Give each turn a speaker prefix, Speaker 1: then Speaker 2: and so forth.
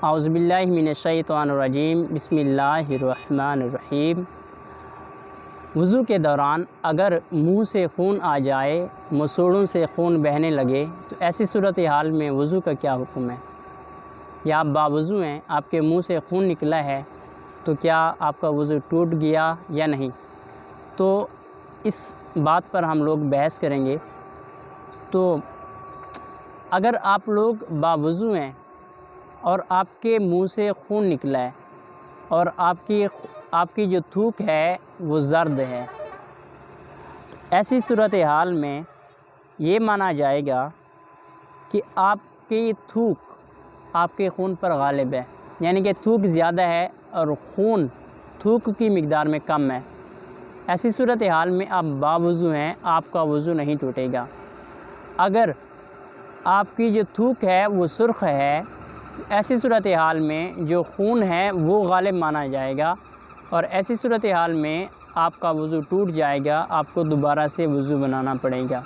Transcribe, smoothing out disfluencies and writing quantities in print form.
Speaker 1: اعوذ باللہ من الشیطان الرجیم بسم اللہ الرحمن الرحیم۔ وضو کے دوران اگر منہ سے خون آ جائے، مسوڑوں سے خون بہنے لگے تو ایسی صورتحال میں وضو کا کیا حکم ہے؟ یا آپ باوضو ہیں، آپ کے منہ سے خون نکلا ہے تو کیا آپ کا وضو ٹوٹ گیا یا نہیں؟ تو اس بات پر ہم لوگ بحث کریں گے۔ تو اگر آپ لوگ باوضو ہیں اور آپ کے منہ سے خون نکلا ہے اور آپ کی جو تھوک ہے وہ زرد ہے، ایسی صورتحال میں یہ مانا جائے گا کہ آپ کی تھوک آپ کے خون پر غالب ہے، یعنی کہ تھوک زیادہ ہے اور خون تھوک کی مقدار میں کم ہے۔ ایسی صورتحال میں آپ باوضو ہیں، آپ کا وضو نہیں ٹوٹے گا۔ اگر آپ کی جو تھوک ہے وہ سرخ ہے تو ایسی صورتحال میں جو خون ہے وہ غالب مانا جائے گا، اور ایسی صورتحال میں آپ کا وضو ٹوٹ جائے گا، آپ کو دوبارہ سے وضو بنانا پڑے گا۔